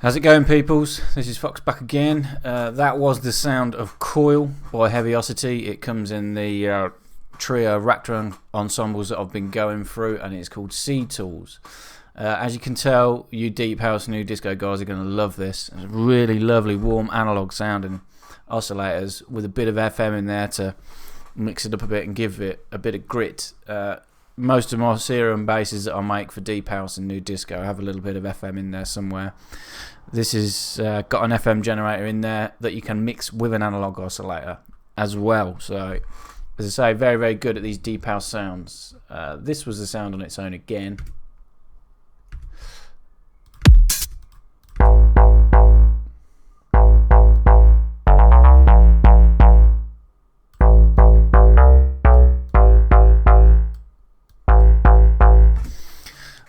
How's it going, peoples? This is Fox back again. That was the sound of Coil by Heavyocity. It comes in the trio Raptor ensembles that I've been going through, and it's called C-Tools. As you can tell, you deep house, new disco guys are going to love this. It's really lovely, warm, analog sounding oscillators with a bit of FM in there to mix it up a bit and give it a bit of grit. Most of my serum basses that I make for deep house and new disco have a little bit of FM in there somewhere. This has got an FM generator in there that you can mix with an analog oscillator as well. So, as I say, very, very good at these deep house sounds. This was the sound on its own again.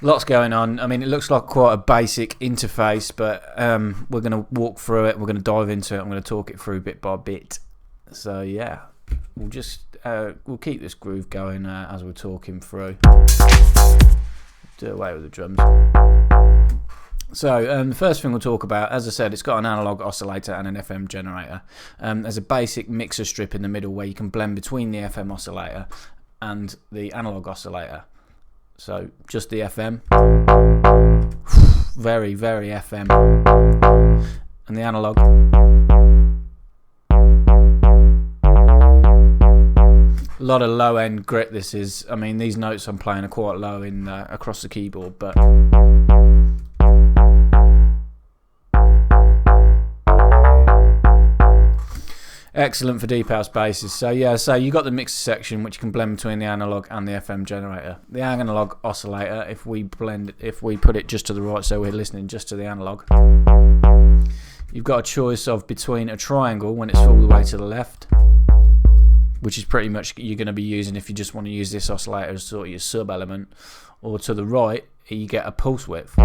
Lots going on. I mean, it looks like quite a basic interface, but we're going to walk through it. We're going to dive into it. I'm going to talk it through bit by bit. So yeah, we'll just we'll keep this groove going as we're talking through. Do away with the drums. So the first thing we'll talk about, as I said, it's got an analog oscillator and an FM generator. There's a basic mixer strip in the middle where you can blend between the FM oscillator and the analog oscillator. So just the FM, very, very FM, and the analog. A lot of low end grit this is. I mean, these notes I'm playing are quite low in across the keyboard, but excellent for deep house basses. So yeah, so you got the mixer section which you can blend between the analog and the FM generator. The analog oscillator, if we put it just to the right, so we're listening just to the analog, you've got a choice of between a triangle when it's all the way to the left, which is pretty much you're going to be using if you just want to use this oscillator as sort of your sub element, or to the right you get a pulse width,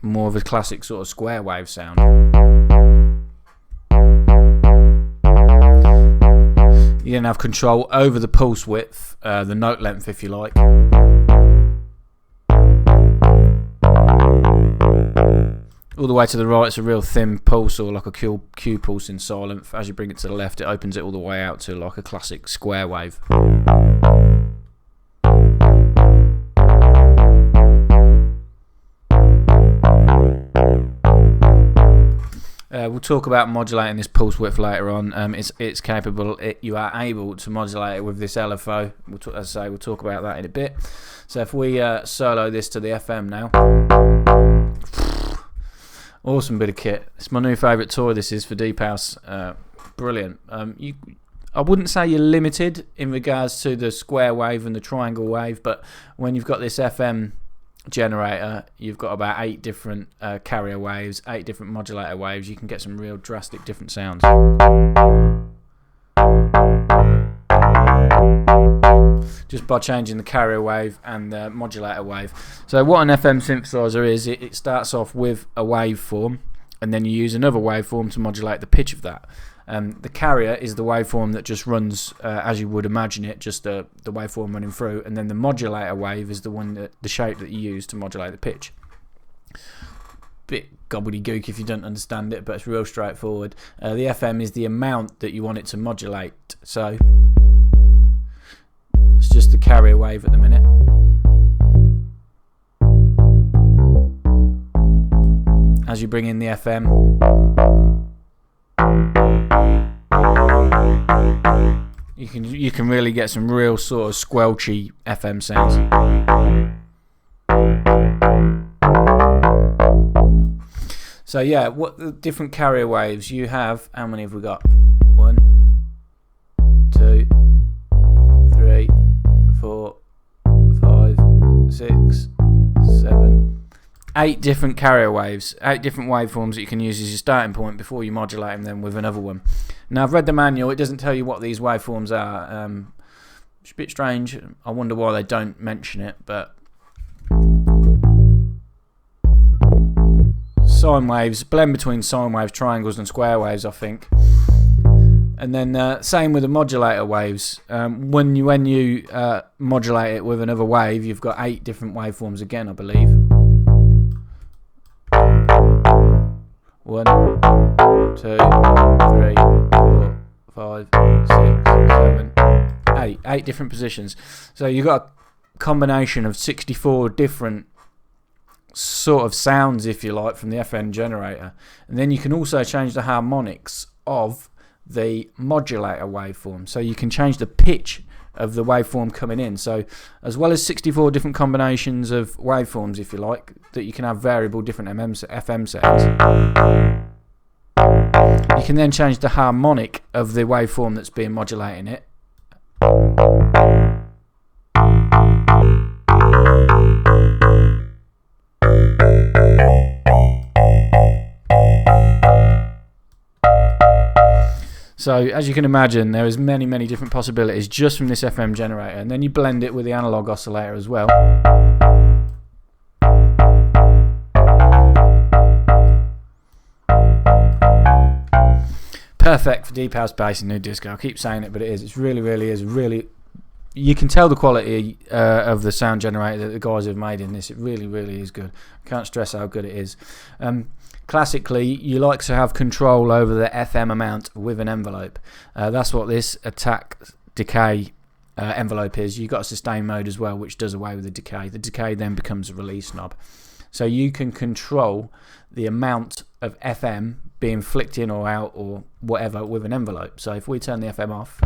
more of a classic sort of square wave sound. You then have control over the pulse width, the note length if you like. All the way to the right it's a real thin pulse, or like a Q pulse in silent. As you bring it to the left it opens it all the way out to like a classic square wave. We'll talk about modulating this pulse width later on. It's capable. You are able to modulate it with this LFO. As I say, we'll talk about that in a bit. So if we solo this to the FM now, awesome bit of kit. It's my new favourite toy. This is for deep house. Brilliant. I wouldn't say you're limited in regards to the square wave and the triangle wave, but when you've got this FM generator, you've got about 8 different carrier waves, 8 different modulator waves. You can get some real drastic different sounds just by changing the carrier wave and the modulator wave. So what an FM synthesizer is, it starts off with a waveform and then you use another waveform to modulate the pitch of that. The carrier is the waveform that just runs as you would imagine it, just the waveform running through, and then the modulator wave is the one the shape that you use to modulate the pitch. Bit gobbledygook if you don't understand it, but it's real straightforward. The FM is the amount that you want it to modulate, so it's just the carrier wave at the minute. As you bring in the FM, you can really get some real sort of squelchy FM sounds. So yeah, what the different carrier waves you have? How many have we got? 1, 2, 3, 4, 5, 6, 7. 8 different carrier waves, 8 different waveforms that you can use as your starting point before you modulate them with another one. Now I've read the manual, it doesn't tell you what these waveforms are. It's a bit strange, I wonder why they don't mention it, but sine waves, blend between sine waves, triangles and square waves I think. And then same with the modulator waves. When you modulate it with another wave, you've got 8 different waveforms again I believe. 1, 2, 3, 4, 5, 6, 7, 8. 8 different positions. So you've got a combination of 64 different sort of sounds, if you like, from the FM generator. And then you can also change the harmonics of the modulator waveform. So you can change the pitch of the waveform coming in. So as well as 64 different combinations of waveforms, if you like, that you can have variable different FM settings, you can then change the harmonic of the waveform that's being modulating it. So as you can imagine, there is many different possibilities just from this FM generator, and then you blend it with the analog oscillator as well. Perfect for deep house bass and new disco. I keep saying it, but it is. It really is. You can tell the quality of the sound generator that the guys have made in this. It really is good. I can't stress how good it is. Classically, you like to have control over the FM amount with an envelope. That's what this attack decay envelope is. You've got a sustain mode as well, which does away with the decay. The decay then becomes a release knob. So you can control the amount of FM being flicked in or out or whatever with an envelope. So if we turn the FM off,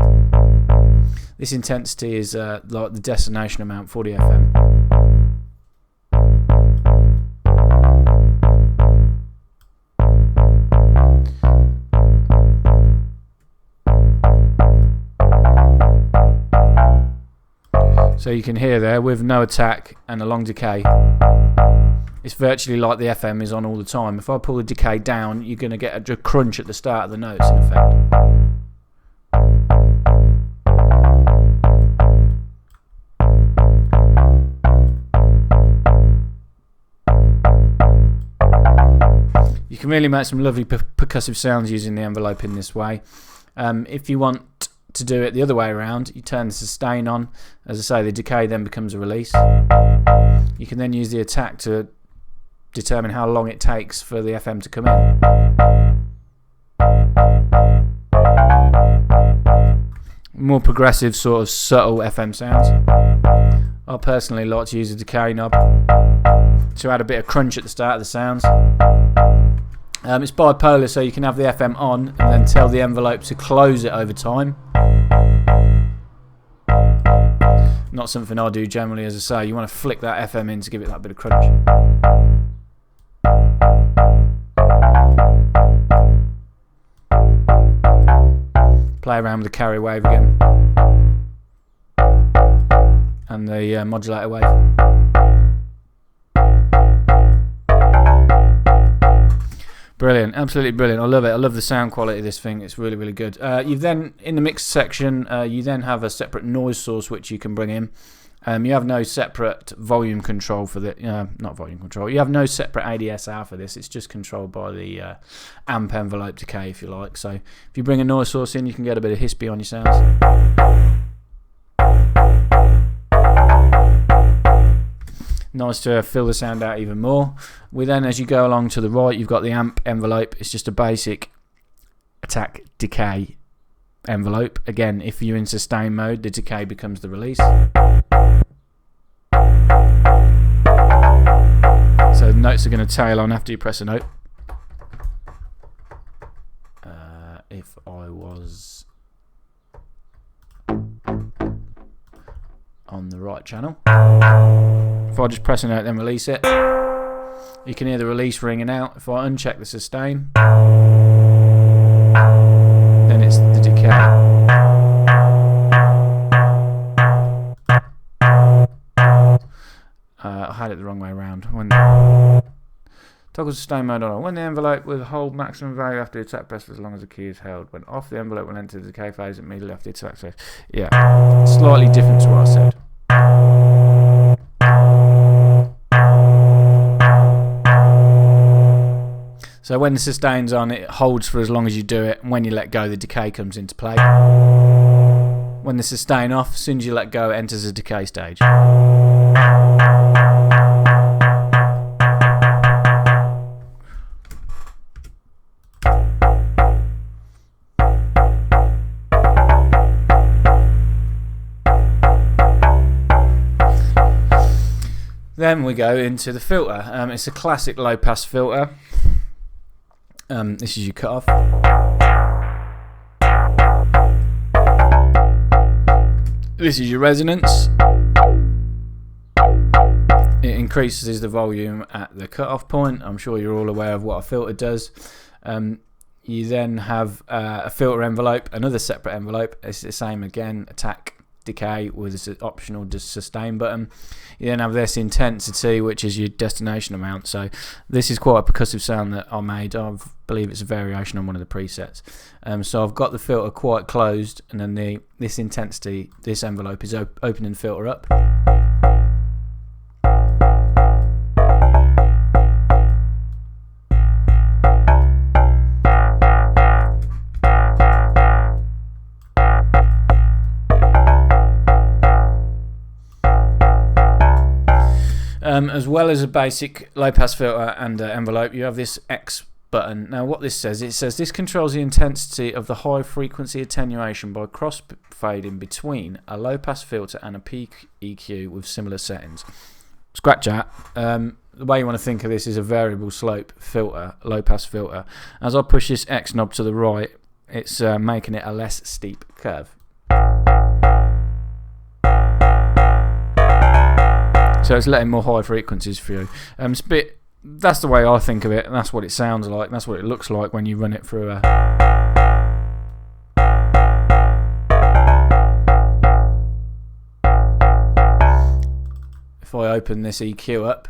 this intensity is like the destination amount for the FM. So you can hear there, with no attack and a long decay, it's virtually like the FM is on all the time. If I pull the decay down, you're going to get a crunch at the start of the notes, in effect. You can really make some lovely percussive sounds using the envelope in this way. If you want to do it the other way around, you turn the sustain on. As I say, the decay then becomes a release. You can then use the attack to determine how long it takes for the FM to come in. More progressive, sort of subtle FM sounds. I personally like to use the decay knob to add a bit of crunch at the start of the sounds. It's bipolar, so you can have the FM on and then tell the envelope to close it over time. Not something I do generally, as I say. You want to flick that FM in to give it that bit of crunch. Play around with the carrier wave again and the modulator wave. Brilliant, absolutely brilliant. I love it. I love the sound quality of this thing. It's really good. You then, in the mix section, you then have a separate noise source which you can bring in. You have no separate volume control for the, not volume control. You have no separate ADSR for this. It's just controlled by the amp envelope decay, if you like. So if you bring a noise source in, you can get a bit of hispy on your sounds. Nice to fill the sound out even more. Then, as you go along to the right, you've got the amp envelope. It's just a basic attack decay envelope. Again, if you're in sustain mode, the decay becomes the release. So the notes are going to tail on after you press a note. If I was on the right channel, if I just press a note then release it, you can hear the release ringing out. If I uncheck the sustain, then it's the decay. I had it the wrong way around. When toggle sustain mode on. When the envelope will hold maximum value after the attack press for as long as the key is held. When off, the envelope will enter the decay phase immediately after the attack phase. Yeah, slightly different to what I said. So when the sustain's on, it holds for as long as you do it. When you let go, the decay comes into play. When the sustain off, as soon as you let go, it enters a decay stage. Then we go into the filter. It's a classic low pass filter. This is your cutoff. This is your resonance. It increases the volume at the cutoff point. I'm sure you're all aware of what a filter does. You then have a filter envelope, another separate envelope. It's the same again, attack, decay with this optional sustain button. You then have this intensity, which is your destination amount. So this is quite a percussive sound that I made. I believe it's a variation on one of the presets. So I've got the filter quite closed, and then this intensity, this envelope is opening the filter up. As well as a basic low pass filter and envelope, you have this X button. Now what this says, it says this controls the intensity of the high frequency attenuation by cross fading between a low pass filter and a peak EQ with similar settings. Scratch that. The way you want to think of this is a variable slope filter, low pass filter. As I push this X knob to the right, it's making it a less steep curve. So it's letting more high frequencies through. That's the way I think of it, and that's what it sounds like, and that's what it looks like when you run it through a... If I open this EQ up,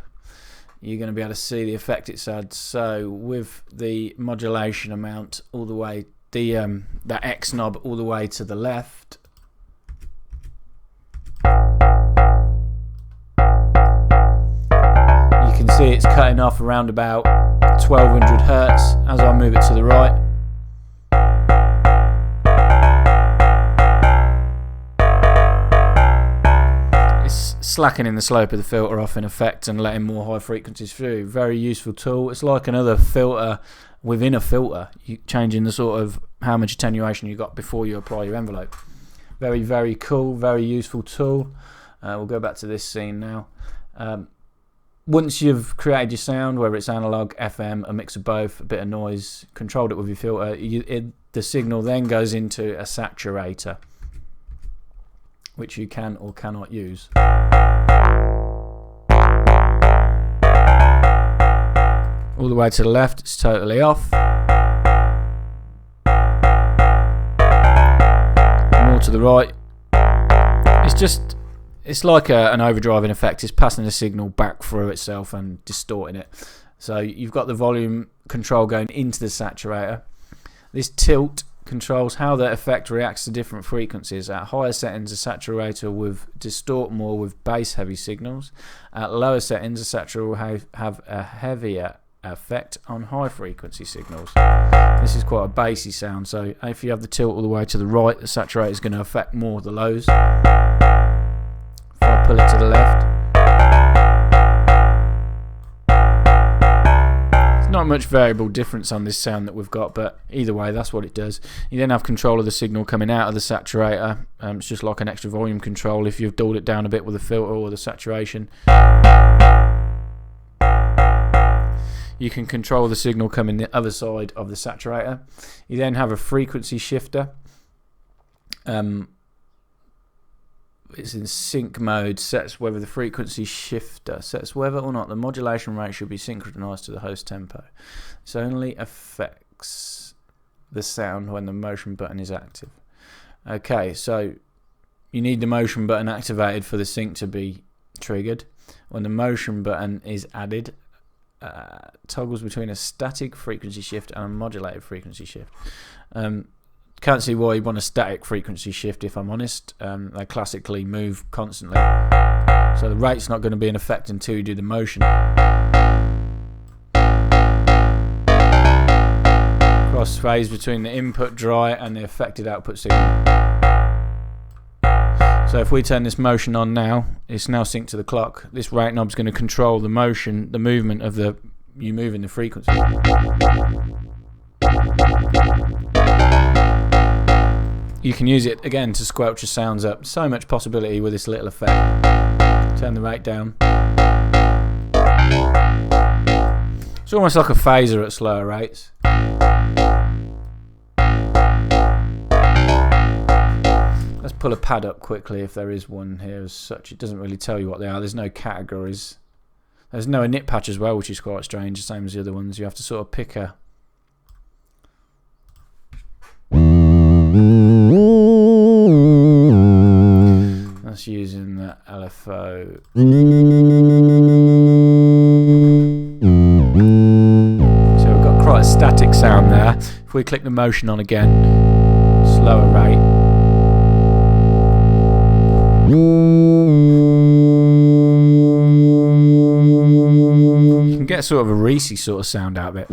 you're going to be able to see the effect it's had. So with the modulation amount all the way, that X knob all the way to the left, you can see it's cutting off around about 1200 Hertz as I move it to the right. It's slackening the slope of the filter off in effect and letting more high frequencies through. Very useful tool. It's like another filter within a filter. You're changing the sort of how much attenuation you got before you apply your envelope. Very, very cool, very useful tool. We'll go back to this scene now. Once you've created your sound, whether it's analog, FM, a mix of both, a bit of noise, controlled it with your filter, the signal then goes into a saturator, which you can or cannot use. All the way to the left, it's totally off. More to the right, it's like an overdriving effect. It's passing the signal back through itself and distorting it. So you've got the volume control going into the saturator. This tilt controls how the effect reacts to different frequencies. At higher settings, the saturator will distort more with bass heavy signals. At lower settings, the saturator will have a heavier effect on high frequency signals. This is quite a bassy sound, so if you have the tilt all the way to the right, the saturator is going to affect more of the lows. If I pull it to the left, there's not much variable difference on this sound that we've got, but either way, that's what it does. You then have control of the signal coming out of the saturator. It's just like an extra volume control if you've dulled it down a bit with the filter or the saturation. You can control the signal coming the other side of the saturator. You then have a frequency shifter. It's in sync mode, sets whether the frequency shifter sets whether or not the modulation rate should be synchronized to the host tempo. This only affects the sound when the motion button is active. Okay, so you need the motion button activated for the sync to be triggered. When the motion button is added, toggles between a static frequency shift and a modulated frequency shift. Can't see why you want a static frequency shift, if I'm honest. They classically move constantly, so the rate's not going to be in effect until you do the motion. Cross phase between the input dry and the affected output signal. So if we turn this motion on now, it's now synced to the clock. This rate knob's going to control the motion, the movement of you moving the frequency. You can use it again to squelch your sounds up. So much possibility with this little effect. Turn the rate down. It's almost like a phaser at slower rates. Let's pull a pad up quickly if there is one here as such. It doesn't really tell you what they are. There's no categories. There's no init patch as well, which is quite strange, the same as the other ones. You have to sort of pick a... That's using the LFO. So we've got quite a static sound there. If we click the motion on again, slower rate. You can get sort of a Reese sort of sound out of it.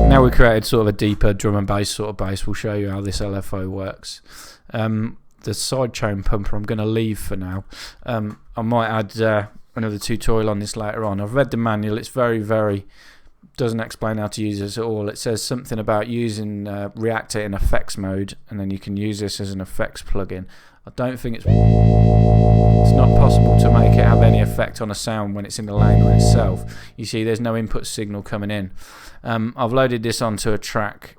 Now we created sort of a deeper drum and bass sort of bass. We'll show you how this LFO works. The sidechain pumper I'm going to leave for now. I might add another tutorial on this later on. I've read the manual. It's very doesn't explain how to use this at all. It says something about using Reactor in effects mode, and then you can use this as an effects plugin. I don't think it's not possible to make it have any effect on a sound when it's in the lane on itself. You see there's no input signal coming in. I've loaded this onto a track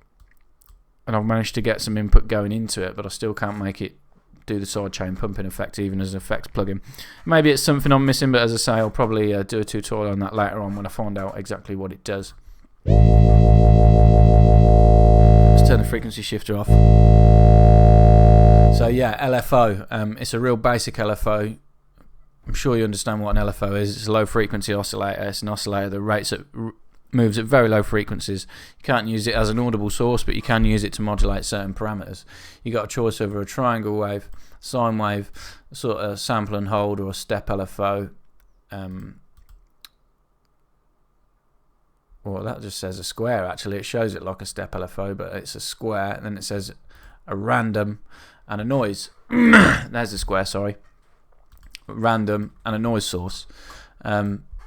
and I've managed to get some input going into it, but I still can't make it do the sidechain pumping effect even as an effects plugin. Maybe it's something I'm missing, but as I say, I'll probably do a tutorial on that later on when I find out exactly what it does. Let's turn the frequency shifter off. So yeah, LFO. It's a real basic LFO. I'm sure you understand what an LFO is. It's a low frequency oscillator. It's an oscillator that moves at very low frequencies. You can't use it as an audible source, but you can use it to modulate certain parameters. You got a choice over a triangle wave, sine wave, sort of sample and hold, or a step LFO. Well, that just says a square. Actually, it shows it like a step LFO, but it's a square. And then it says a random and a noise. There's a square. Sorry, random and a noise source.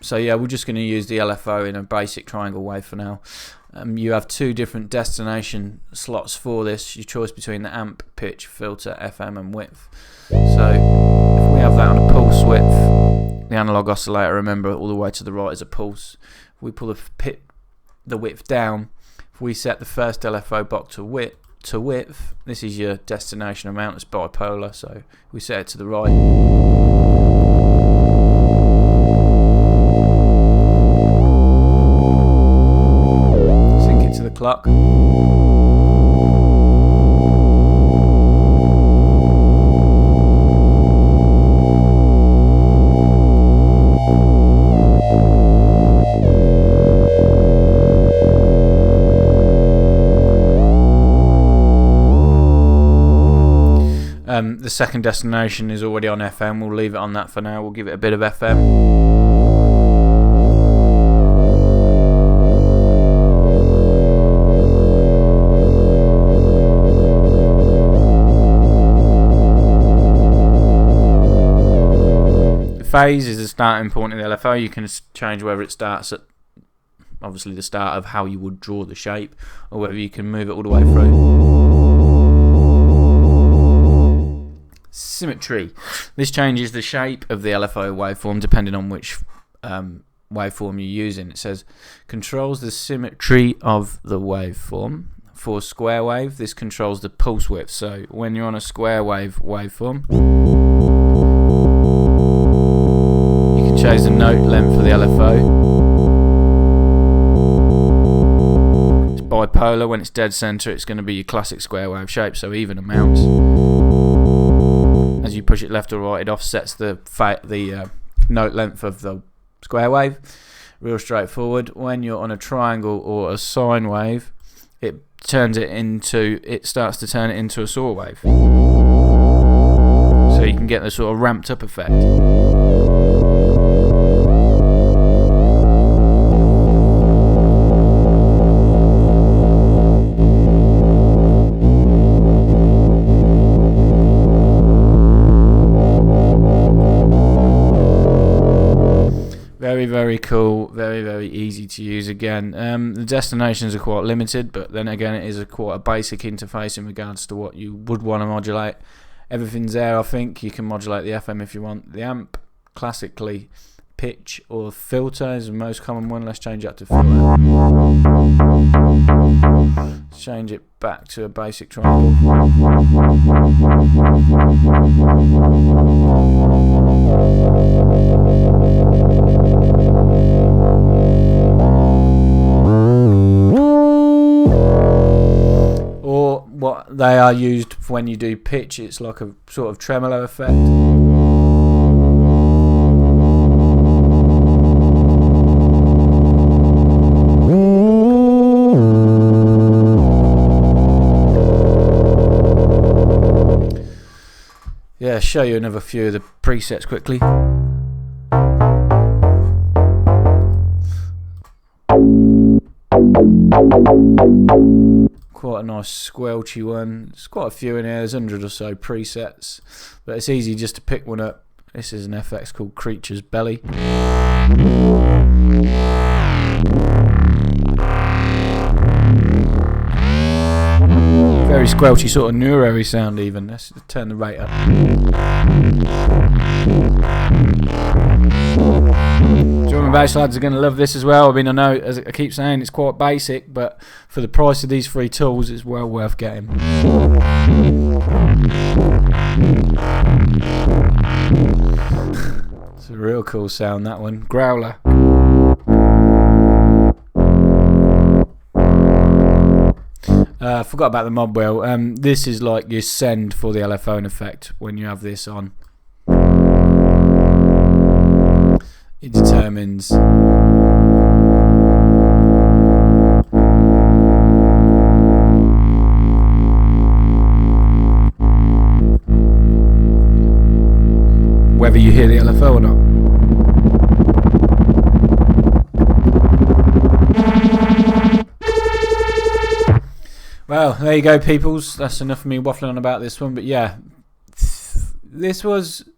So yeah, we're just going to use the LFO in a basic triangle wave for now. You have two different destination slots for this. Your choice between the amp, pitch, filter, FM and width. So if we have that on a pulse width, the analog oscillator, remember, all the way to the right is a pulse. If we pull the width down, if we set the first LFO box to width, this is your destination amount. It's bipolar, so we set it to the right. Clock. The second destination is already on FM. We'll leave it on that for now. We'll give it a bit of FM. Phase is the starting point of the LFO. You can change whether it starts at obviously the start of how you would draw the shape, or whether you can move it all the way through. Symmetry. This changes the shape of the LFO waveform depending on which waveform you're using. It says controls the symmetry of the waveform. For square wave, this controls the pulse width. So when you're on a square wave waveform, change the note length for the LFO. It's bipolar. When it's dead center, it's going to be your classic square wave shape, so even amounts. As you push it left or right, it offsets the note length of the square wave. Real straightforward. When you're on a triangle or a sine wave, it starts to turn it into a saw wave. So you can get the sort of ramped up effect. Very, very cool. Very, very easy to use again. The destinations are quite limited, but then again it is quite a basic interface in regards to what you would want to modulate. Everything's there, I think. You can modulate the FM if you want. The amp, classically, pitch or filter is the most common one. Let's change that to filter. Let's change it back to a basic triangle. Or what they are used when you do pitch, it's like a sort of tremolo effect. Yeah, show you another few of the presets quickly. Quite a nice squelchy one. There's quite a few in here. There's 100 or so presets, but it's easy just to pick one up. This is an FX called Creature's Belly. Very squelchy, sort of neuro-y sound even. Let's turn the rate up. Drum and bass lads are going to love this as well. I mean, I know, as I keep saying, it's quite basic, but for the price of these 3 tools, it's well worth getting. It's a real cool sound, that one. Growler. I forgot about the mod wheel. This is like your send for the LFO effect when you have this on. It determines whether you hear the LFO or not. Well, there you go, peoples. That's enough of me waffling on about this one. But yeah, this was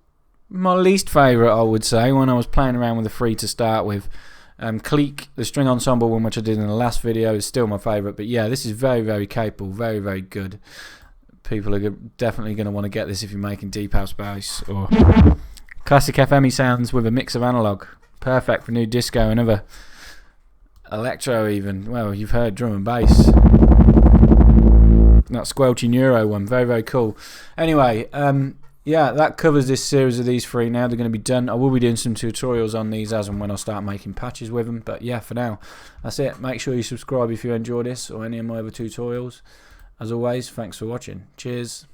my least favourite, I would say, when I was playing around with the 3 to start with. Clique, the string ensemble one, which I did in the last video, is still my favourite. But yeah, this is very, very capable, very, very good. People are definitely going to want to get this if you're making deep house bass or classic FME sounds with a mix of analog. Perfect for new disco and other electro even. Well, you've heard drum and bass. That squelchy neuro one, very, very cool. Anyway, yeah, that covers this series of these 3 now. They're going to be done. I will be doing some tutorials on these as and when I start making patches with them. But yeah, for now, that's it. Make sure you subscribe if you enjoy this or any of my other tutorials. As always, thanks for watching. Cheers.